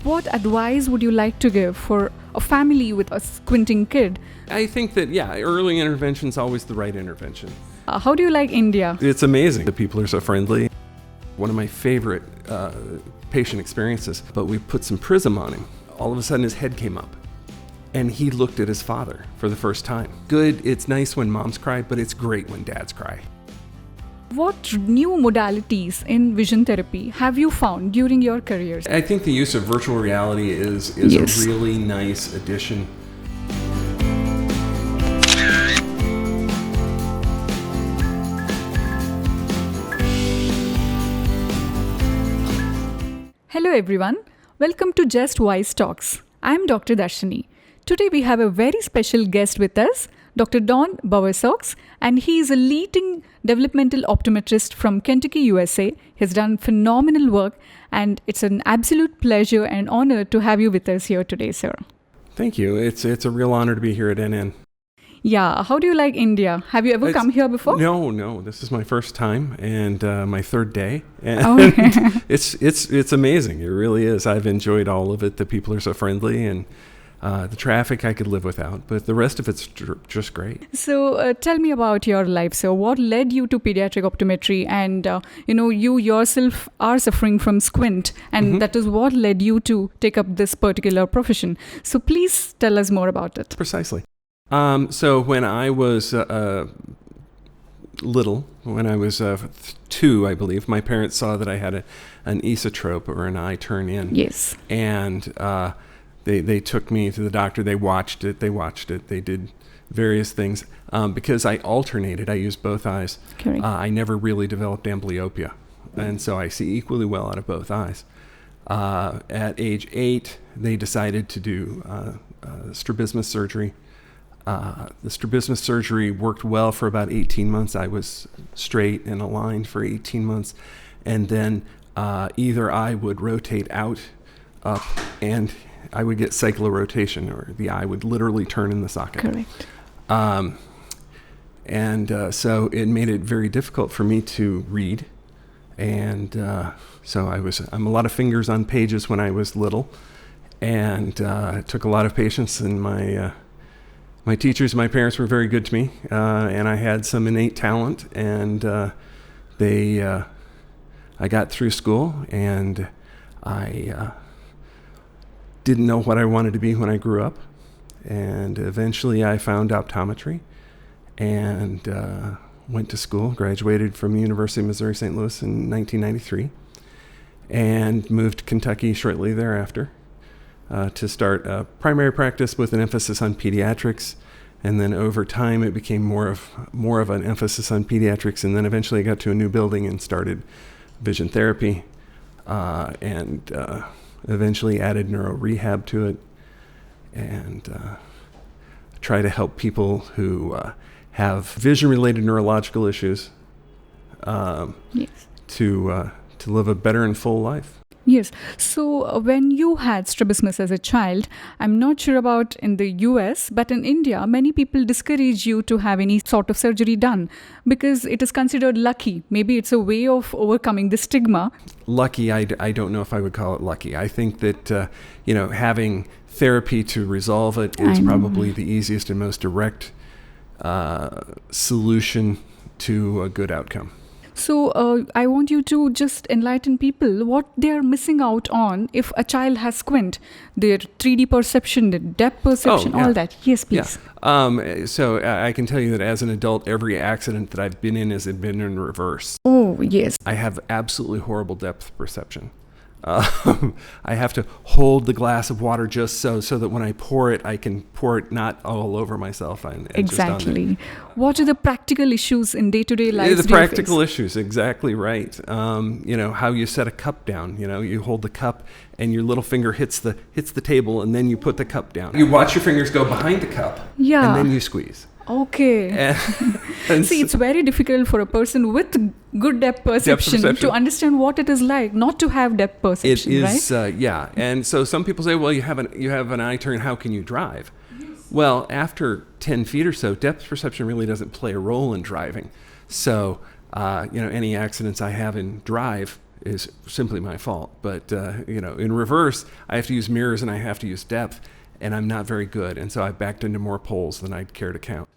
What advice would you like to give for a family with a squinting kid? I think that, early intervention is always the right intervention. How do you like India? It's amazing. The people are so friendly. One of my favorite patient experiences, but we put some prism on him. All of a sudden his head came up and he looked at his father for the first time. Good, it's nice when moms cry, but it's great when dads cry. What new modalities in vision therapy have you found during your careers? I think the use of virtual reality is Yes. a really nice addition. Hello everyone, welcome to Just Wise Talks. I'm Dr. Darshini. Today we have a very special guest with us, Dr. Don Bowersox, and he is a leading developmental optometrist from Kentucky, USA. He's done phenomenal work, and it's an absolute pleasure and honor to have you with us here today, sir. Thank you. It's a real honor to be here at NN. Yeah, how do you like India? Have you ever come here before? No. This is my first time and my third day. And Oh. it's amazing. It really is. I've enjoyed all of it. The people are so friendly, and the traffic I could live without, but the rest of it's just great. So tell me about your life. So what led you to pediatric optometry? And you yourself are suffering from squint, and that is what led you to take up this particular profession. So please tell us more about it. Precisely. So when I was little, when I was 2, I believe, my parents saw that I had an esotrope, or an eye turn in. Yes. And they took me to the doctor. They watched it. They did various things. Because I alternated, I used both eyes. Correct. I never really developed amblyopia. And so I see equally well out of both eyes. At age 8, they decided to do strabismus surgery. The strabismus surgery worked well for about 18 months. I was straight and aligned for 18 months. And then either eye would rotate out, up, and I would get cyclorotation, or the eye would literally turn in the socket. Correct. So it made it very difficult for me to read. And so I'm a lot of fingers on pages when I was little. And it took a lot of patience, and my teachers, my parents were very good to me, and I had some innate talent, and I got through school, and I didn't know what I wanted to be when I grew up, and eventually I found optometry, and went to school, graduated from the University of Missouri St. Louis in 1993, and moved to Kentucky shortly thereafter. To start a primary practice with an emphasis on pediatrics, and then over time it became more of an emphasis on pediatrics, and then eventually I got to a new building and started vision therapy, and eventually added neuro rehab to it, and try to help people who have vision-related neurological issues Yes. to live a better and full life. Yes. So when you had strabismus as a child, I'm not sure about in the US, but in India, many people discourage you to have any sort of surgery done because it is considered lucky. Maybe it's a way of overcoming the stigma. Lucky, I don't know if I would call it lucky. I think that, having therapy to resolve it is probably the easiest and most direct solution to a good outcome. So I want you to just enlighten people what they are missing out on if a child has squint, their 3D perception, the depth perception, all that. Yes, please. Yeah. So I can tell you that as an adult, every accident that I've been in has been in reverse. Oh, yes. I have absolutely horrible depth perception. I have to hold the glass of water just so that when I pour it, I can pour it not all over myself. And Exactly. What are the practical issues in day-to-day life? The practical issues, exactly right. How you set a cup down. You hold the cup and your little finger hits the table, and then you put the cup down. You watch your fingers go behind the cup, Yeah. and then you squeeze. Okay. And See, it's very difficult for a person with good depth perception to understand what it is like not to have depth perception. It is, right? yeah. And so some people say, well, you have an eye turn. How can you drive? Yes. Well, after 10 feet or so, depth perception really doesn't play a role in driving. So, any accidents I have in drive is simply my fault. But, in reverse, I have to use mirrors and I have to use depth, and I'm not very good. And so I backed into more poles than I'd care to count.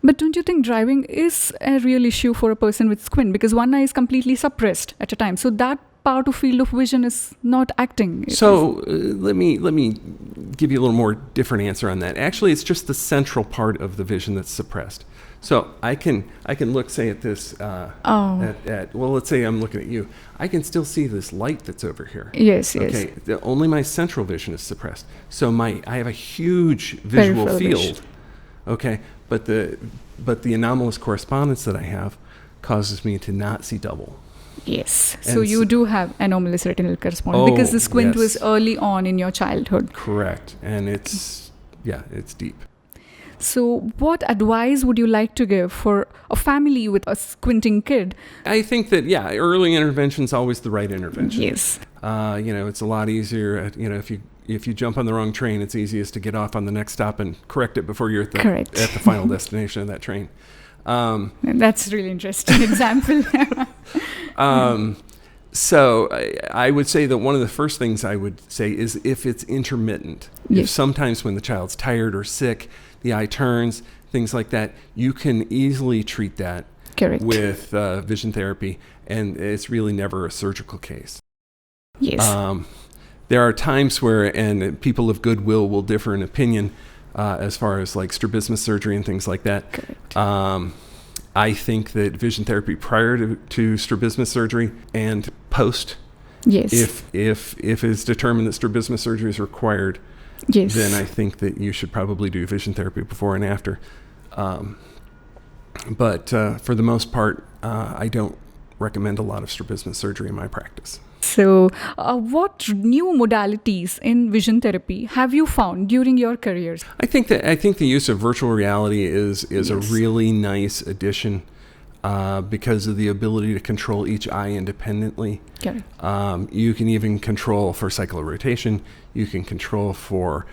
But don't you think driving is a real issue for a person with squint? Because one eye is completely suppressed at a time. So that part of field of vision is not acting. So let me give you a little more different answer on that. Actually, it's just the central part of the vision that's suppressed. So I can look, say, at this. Let's say I'm looking at you. I can still see this light that's over here. Yes. Okay. Only my central vision is suppressed. So I have a huge visual field. Okay. But the anomalous correspondence that I have causes me to not see double. Yes. So you do have anomalous retinal correspondence because the squint was early on in your childhood. Correct. And it's deep. So what advice would you like to give for a family with a squinting kid? I think that, early intervention is always the right intervention. Yes. It's a lot easier, if you jump on the wrong train, it's easiest to get off on the next stop and correct it before you're at the final destination of that train. That's a really interesting example. So I would say that one of the first things I would say is if it's intermittent. Yes. If sometimes when the child's tired or sick, the eye turns, things like that, you can easily treat that with vision therapy, and it's really never a surgical case. Yes. There are times where, and people of goodwill will differ in opinion as far as like strabismus surgery and things like that. Correct. I think that vision therapy prior to strabismus surgery and post, if it's determined that strabismus surgery is required, then I think that you should probably do vision therapy before and after. But for the most part, I don't recommend a lot of strabismus surgery in my practice. So what new modalities in vision therapy have you found during your careers? I think the use of virtual reality is a really nice addition because of the ability to control each eye independently. Okay. You can even control for cyclorotation. You can control for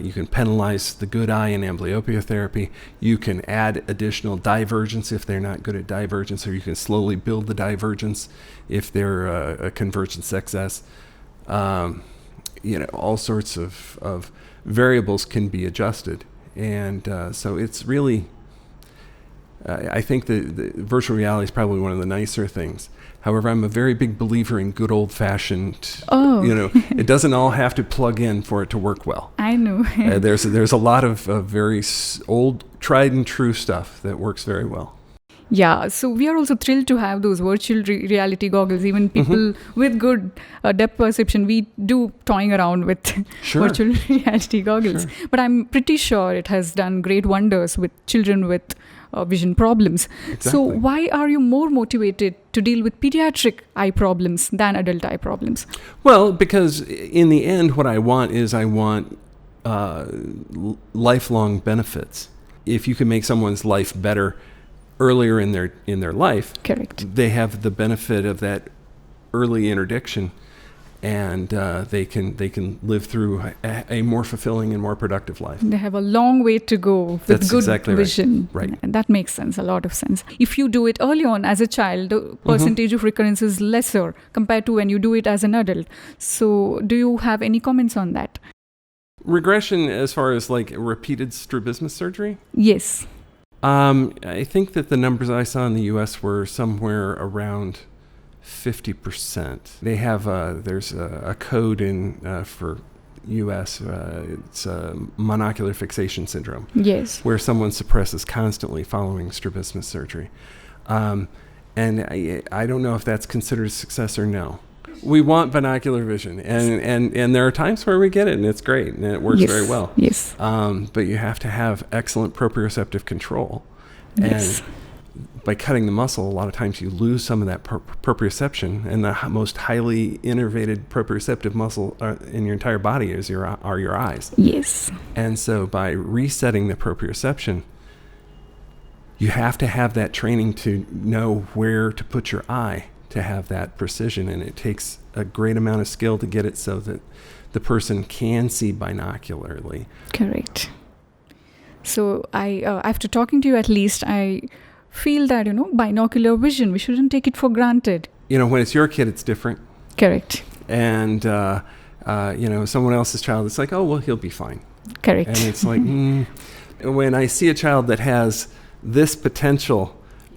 you can penalize the good eye in amblyopia therapy. You can add additional divergence if they're not good at divergence, or you can slowly build the divergence if they're a convergence excess. All sorts of variables can be adjusted. And so it's really, I think the virtual reality is probably one of the nicer things. However, I'm a very big believer in good old-fashioned, it doesn't all have to plug in for it to work well. I know. There's a lot of very old, tried and true stuff that works very well. Yeah, so we are also thrilled to have those virtual reality goggles. Even people with good depth perception, we do toying around with virtual reality goggles. Sure. But I'm pretty sure it has done great wonders with children with vision problems. Exactly. So why are you more motivated to deal with pediatric eye problems than adult eye problems? Well, because in the end, what I want lifelong benefits. If you can make someone's life better earlier in their life, correct, they have the benefit of that early interdiction, and they can live through a more fulfilling and more productive life. They have a long way to go with That's good exactly vision. Right. And that makes sense, a lot of sense. If you do it early on as a child, the percentage of recurrence is lesser compared to when you do it as an adult. So do you have any comments on that? Regression as far as like repeated strabismus surgery? Yes. I think that the numbers I saw in the U.S. were somewhere around 50%. They have there's a code in for U.S. It's monocular fixation syndrome. Yes. Where someone suppresses constantly following strabismus surgery, and I don't know if that's considered a success or no. We want binocular vision, and there are times where we get it, and it's great, and it works very well. Yes. But you have to have excellent proprioceptive control. Yes. And by cutting the muscle, a lot of times you lose some of that proprioception, and the most highly innervated proprioceptive muscle in your entire body are your eyes. Yes. And so by resetting the proprioception, you have to have that training to know where to put your eye to have that precision, and it takes a great amount of skill to get it so that the person can see binocularly. Correct. So after talking to you, at least I feel that binocular vision, we shouldn't take it for granted. When it's your kid, it's different. Correct. And, someone else's child, it's like, oh, well, he'll be fine. Correct. And it's like, when I see a child that has this potential,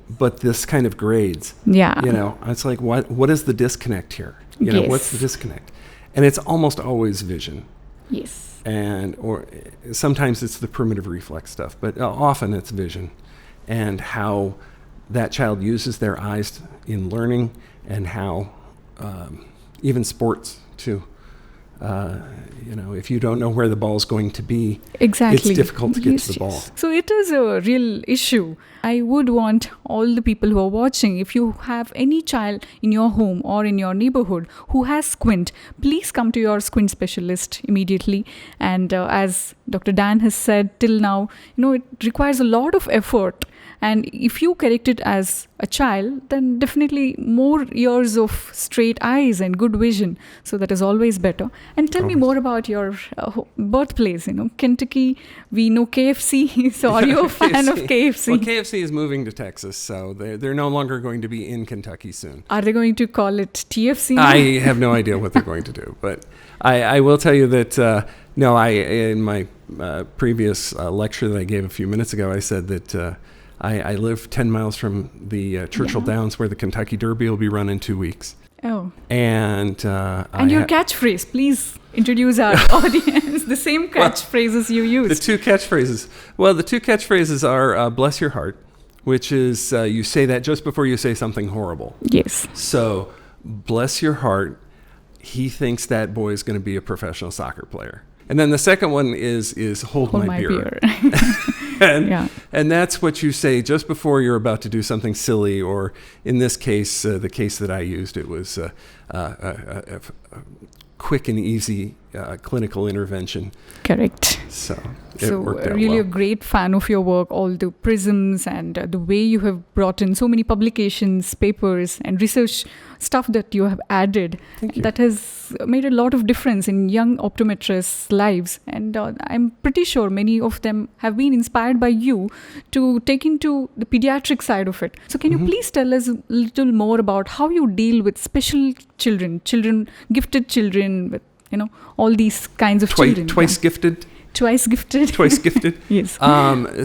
but this kind of grades, it's like, what is the disconnect here? What's the disconnect? And it's almost always vision. Yes. Or sometimes it's the primitive reflex stuff, but often it's vision and how that child uses their eyes in learning, and how even sports too. If you don't know where the ball is going to be, exactly, it's difficult to get to the ball. So it is a real issue. I would want all the people who are watching, if you have any child in your home or in your neighborhood who has squint, please come to your squint specialist immediately. And as Dr. Dan has said till now, it requires a lot of effort. And if you correct it as a child, then definitely more years of straight eyes and good vision. So that is always better. And tell me more about your birthplace. Kentucky, we know KFC. So are you a fan of KFC? Well, KFC is moving to Texas, so they're no longer going to be in Kentucky soon. Are they going to call it TFC now? I have no idea what they're going to do. But I will tell you that, in my previous lecture that I gave a few minutes ago, I said that I live 10 miles from the Churchill Downs, where the Kentucky Derby will be run in 2 weeks. Oh. And your catchphrase, please introduce our audience, the same catchphrases you use. The two catchphrases. Well, the two catchphrases are bless your heart, which is you say that just before you say something horrible. Yes. So, bless your heart, he thinks that boy is going to be a professional soccer player. And then the second one is hold my beer. And that's what you say just before you're about to do something silly, or in this case, the case that I used, it was a quick and easy clinical intervention. Correct. So it worked out really well. A great fan of your work, all the prisms and the way you have brought in so many publications, papers and research stuff that you have added. Thank you. That has made a lot of difference in young optometrists' lives. And I'm pretty sure many of them have been inspired by you to take into the pediatric side of it. So can you please tell us a little more about how you deal with special children, gifted children with, all these kinds of children. Twice gifted? Twice gifted. Twice gifted? Yes.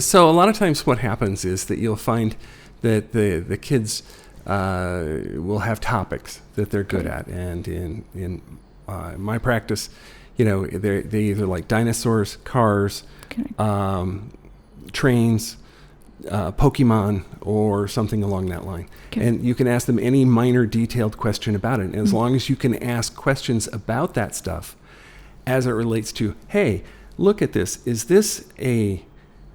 So a lot of times what happens is that you'll find that the kids will have topics that they're good at. And in my practice, they either like dinosaurs, cars, trains, Pokemon, or something along that line. Okay. And you can ask them any minor detailed question about it. And as long as you can ask questions about that stuff as it relates to, hey, look at this. Is this a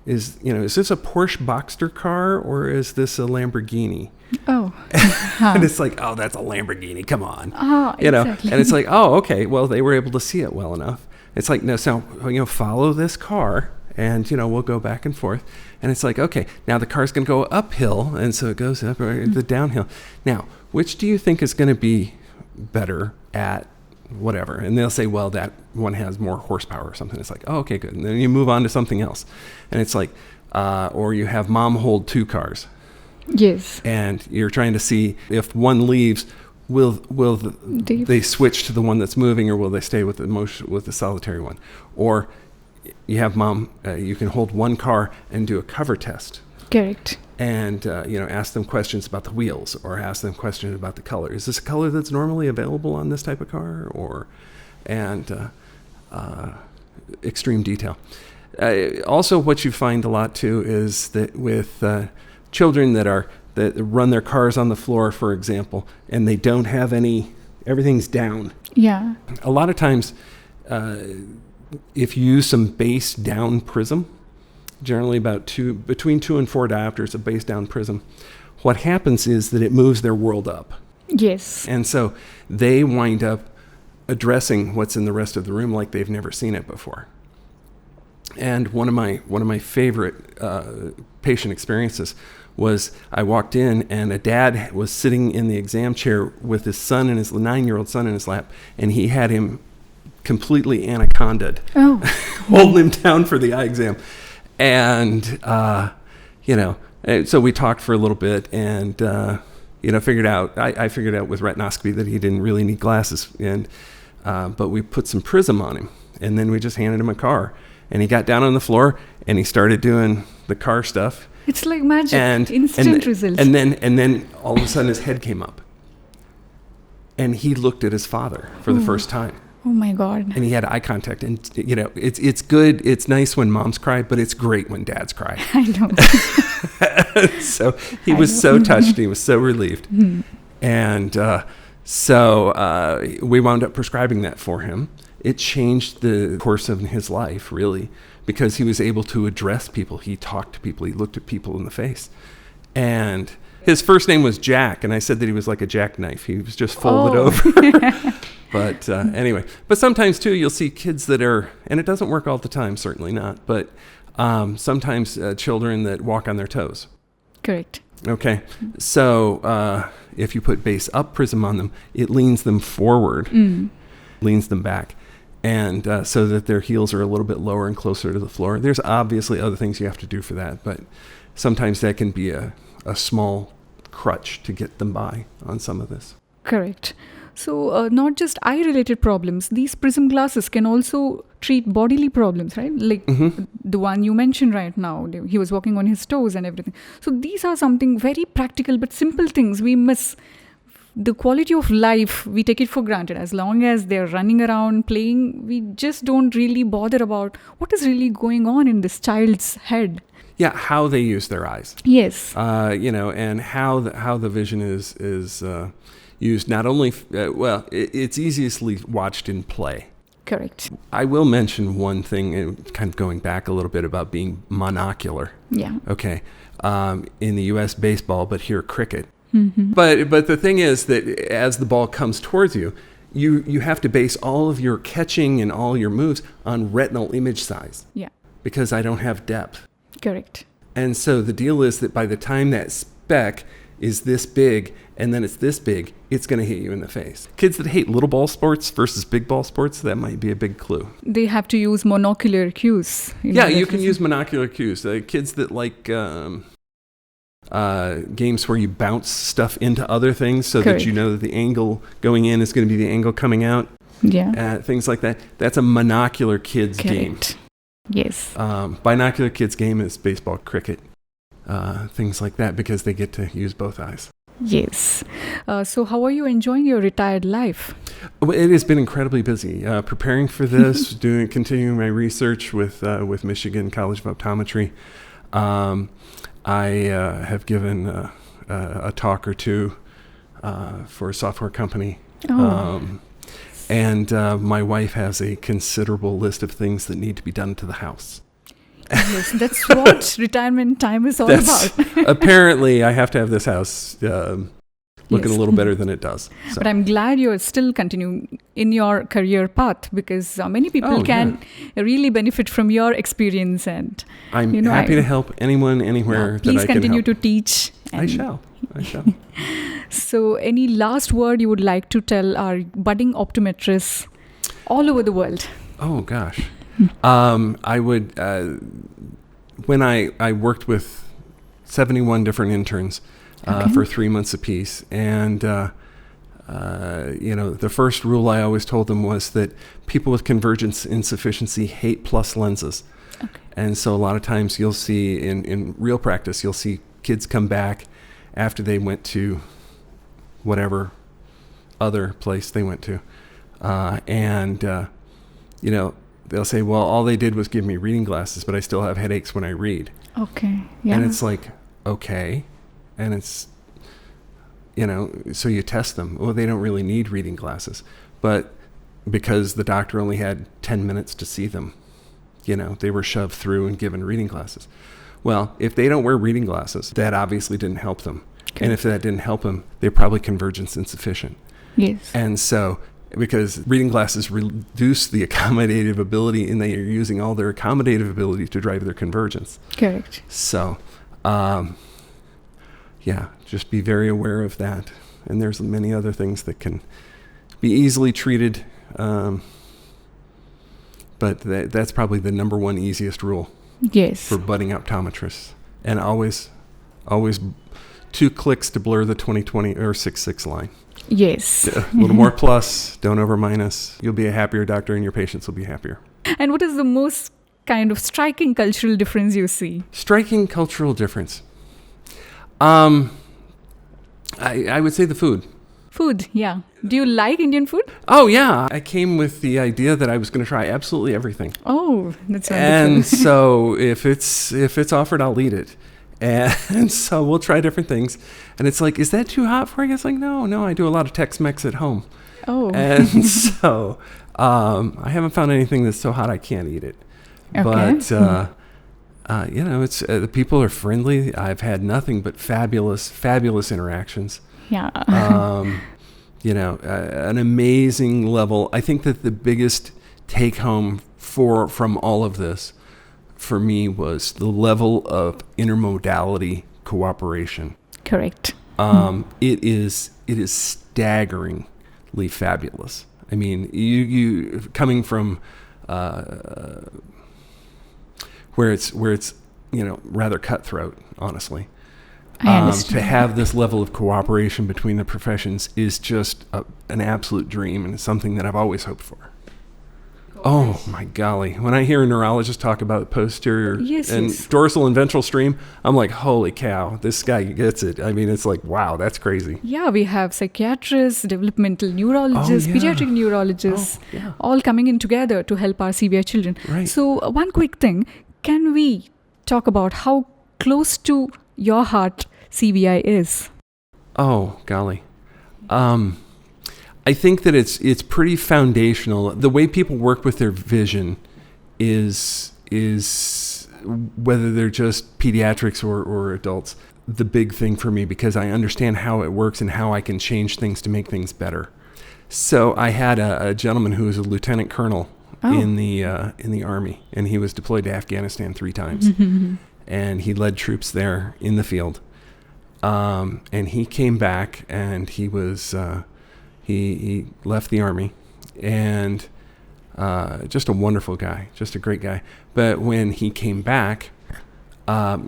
Porsche Boxster car, or is this a Lamborghini? Oh. And it's like, oh, that's a Lamborghini. Come on. Oh, exactly. And it's like, oh, okay. Well, they were able to see it well enough. It's like, no, so, follow this car, and, we'll go back and forth. And it's like, okay, now the car's going to go uphill, and so it goes up, or the downhill. Now, which do you think is going to be better at whatever? And they'll say, well, that one has more horsepower or something. It's like, oh, okay, good. And then you move on to something else. And it's like, or you have mom hold two cars. Yes. And you're trying to see if one leaves, will they switch to the one that's moving, or will they stay with the solitary one? Or you have mom, you can hold one car and do a cover test. Correct. And, ask them questions about the wheels, or ask them questions about the color. Is this a color that's normally available on this type of car? And extreme detail. Also, what you find a lot too is that with children that run their cars on the floor, for example, and they don't have everything's down. Yeah. A lot of times, if you use some base down prism, generally between 2 and 4 diopters of base down prism, what happens is that it moves their world up. Yes. And so they wind up addressing what's in the rest of the room like they've never seen it before. And one of my favorite patient experiences was I walked in, and a dad was sitting in the exam chair with his 9-year-old son in his lap, and he had him completely anacondaed, holding him down for the eye exam. And, so we talked for a little bit, and, figured out, I figured out with retinoscopy that he didn't really need glasses. But we put some prism on him, and then we just handed him a car. And he got down on the floor, and he started doing the car stuff. It's like magic, instant results. And then all of a sudden his head came up. And he looked at his father for the first time. Oh my God. And he had eye contact. And, it's good. It's nice when moms cry, but it's great when dads cry. I know. So he was so touched. He was so relieved. And so we wound up prescribing that for him. It changed the course of his life, really, because he was able to address people. He talked to people. He looked at people in the face. And his first name was Jack, and I said that he was like a jackknife. He was just folded over. But anyway, but sometimes, too, you'll see kids that are, and it doesn't work all the time, certainly not, but sometimes children that walk on their toes. Correct. Okay. So if you put base up prism on them, it leans them forward, leans them back. And so that their heels are a little bit lower and closer to the floor. There's obviously other things you have to do for that, but sometimes that can be a small crutch to get them by on some of this. Correct. So not just eye-related problems, these prism glasses can also treat bodily problems, right? Like the one you mentioned right now, he was walking on his toes and everything. So these are something very practical but simple things we miss. The quality of life, we take it for granted. As long as they're running around, playing, we just don't really bother about what is really going on in this child's head. Yeah, how they use their eyes. Yes. And how the vision is used. Not only, it's easistly watched in play. Correct. I will mention one thing, kind of going back a little bit about being monocular. Yeah. Okay. In the U.S. baseball, but here cricket. But the thing is that as the ball comes towards you, you have to base all of your catching and all your moves on retinal image size. Yeah. Because I don't have depth. Correct. And so the deal is that by the time that speck is this big and then it's this big, it's going to hit you in the face. Kids that hate little ball sports versus big ball sports, that might be a big clue. They have to use monocular cues. Yeah, you can use monocular cues. Kids that like games where you bounce stuff into other things so Correct. that you know that the angle going in is going to be the angle coming out. Yeah. Things like that. That's a monocular kids Correct. game. Yes. Binocular kids game is baseball, cricket, things like that, because they get to use both eyes. Yes. So how are you enjoying your retired life? It has been incredibly busy. Preparing for this, continuing my research with Michigan College of Optometry. I have given a talk or two for a software company. And my wife has a considerable list of things that need to be done to the house. Yes, that's what retirement time is all about. Apparently, I have to have this house looking a little better than it does. So. But I'm glad you're still continuing in your career path, because many people can really benefit from your experience. And I'm happy to help anyone, anywhere that I can help. Please continue to teach. I shall. So any last word you would like to tell our budding optometrists all over the world? Oh, gosh. I would, when I worked with 71 different interns for 3 months apiece, and, the first rule I always told them was that people with convergence insufficiency hate plus lenses. Okay. And so a lot of times you'll see in real practice, you'll see kids come back after they went to whatever other place they went to. They'll say, well, all they did was give me reading glasses, but I still have headaches when I read. Okay. Yeah. And it's like, okay. And it's, so you test them. Well, they don't really need reading glasses. But because the doctor only had 10 minutes to see them, they were shoved through and given reading glasses. Well, if they don't wear reading glasses, that obviously didn't help them. Okay. And if that didn't help them, they're probably convergence insufficient. Yes. And so, because reading glasses reduce the accommodative ability, and they are using all their accommodative ability to drive their convergence. Correct. So, just be very aware of that. And there's many other things that can be easily treated. But that's probably the number one easiest rule. Yes. For budding optometrists. And always 2 clicks to blur the 20/20 or 6/6 line. Yes. Yeah, a little more plus, don't over minus. You'll be a happier doctor and your patients will be happier. And what is the most kind of striking cultural difference you see? Striking cultural difference. I would say the food. Food, yeah. Do you like Indian food? Oh, yeah. I came with the idea that I was going to try absolutely everything. Oh, that's wonderful. And so if it's offered, I'll eat it. And so we'll try different things. And it's like, is that too hot for you? It's like, no, I do a lot of Tex-Mex at home. Oh. And so I haven't found anything that's so hot I can't eat it. Okay. But, it's the people are friendly. I've had nothing but fabulous interactions. Yeah. An amazing level. I think that the biggest take home from all of this for me was the level of intermodality cooperation. Correct. It is staggeringly fabulous. I mean, you coming from where it's rather cutthroat, honestly. I understand. To have this level of cooperation between the professions is just an absolute dream, and it's something that I've always hoped for. Oh, my golly. When I hear a neurologist talk about posterior dorsal and ventral stream, I'm like, holy cow, this guy gets it. I mean, it's like, wow, that's crazy. Yeah, we have psychiatrists, developmental neurologists, pediatric neurologists, all coming in together to help our severe children. Right. So one quick thing, can we talk about how close to your heart CVI is? Oh, golly. I think that it's pretty foundational. The way people work with their vision is whether they're just pediatrics or adults, the big thing for me, because I understand how it works and how I can change things to make things better. So I had a gentleman who was a lieutenant colonel in the Army, and he was deployed to Afghanistan 3 times. And he led troops there in the field. And he came back, and he was he left the Army, and just a wonderful guy, just a great guy. But when he came back,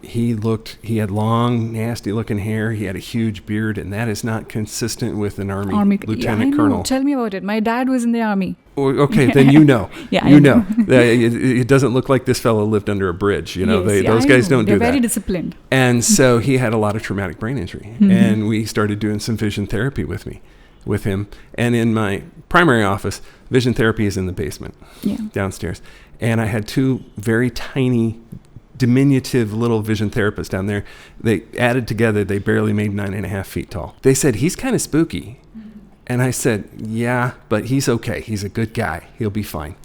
he had long, nasty looking hair. He had a huge beard, and that is not consistent with an Army lieutenant colonel. Tell me about it. My dad was in the Army. Okay, then you know. Yeah, you know. It doesn't look like this fellow lived under a bridge. Those guys don't do that. They're very disciplined. And so he had a lot of traumatic brain injury, and we started doing some vision therapy with him. And in my primary office, vision therapy is in the basement, downstairs. And I had 2 very tiny, diminutive little vision therapists down there. They added together, they barely made 9.5 feet tall. They said, he's kind of spooky. And I said, yeah, but he's okay. He's a good guy. He'll be fine.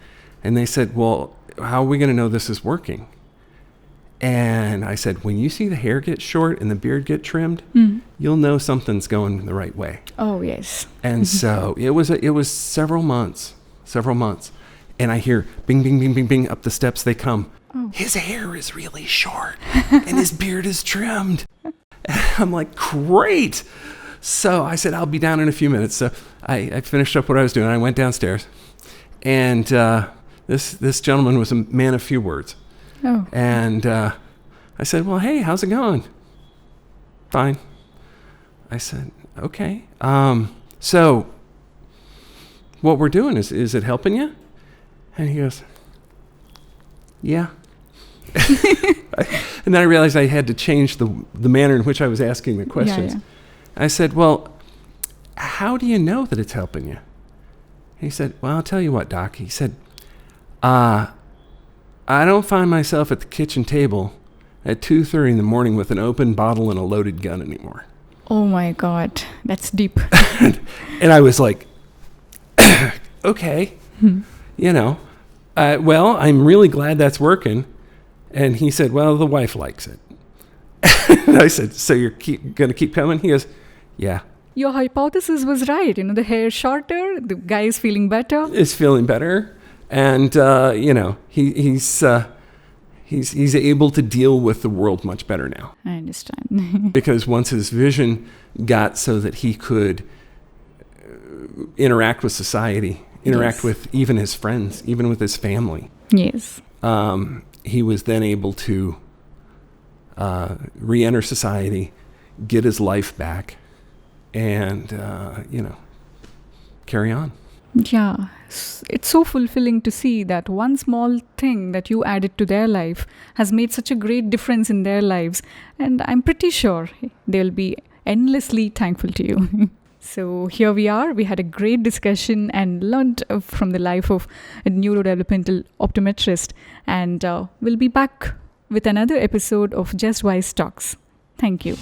And they said, well, how are we going to know this is working? And I said, when you see the hair get short and the beard get trimmed, you'll know something's going the right way. Oh, yes. And so it was several months. And I hear bing, bing, bing, bing, bing, up the steps they come. Oh. His hair is really short and his beard is trimmed. And I'm like, great. So I said, I'll be down in a few minutes. So I finished up what I was doing. I went downstairs, and this gentleman was a man of few words. Oh. And I said, well, hey, how's it going? Fine. I said, okay. So what we're doing, is it helping you? And he goes, yeah. And then I realized I had to change the manner in which I was asking the questions. Yeah. I said, well, how do you know that it's helping you? He said, well, I'll tell you what, Doc. He said, I don't find myself at the kitchen table at 2:30 in the morning with an open bottle and a loaded gun anymore. Oh, my God. That's deep. And I was like, okay, well, I'm really glad that's working. And he said, well, the wife likes it. And I said, so you're going to keep coming? He goes, yeah. Your hypothesis was right. The hair is shorter, the guy is feeling better. Is feeling better. And, he's able to deal with the world much better now. I understand. Because once his vision got so that he could interact with society, interact with even his friends, even with his family. Yes. He was then able to re-enter society. get his life back and, carry on. Yeah, it's so fulfilling to see that one small thing that you added to their life has made such a great difference in their lives. And I'm pretty sure they'll be endlessly thankful to you. So here we are. We had a great discussion and learned from the life of a neurodevelopmental optometrist. And we'll be back with another episode of Just Wise Talks. Thank you.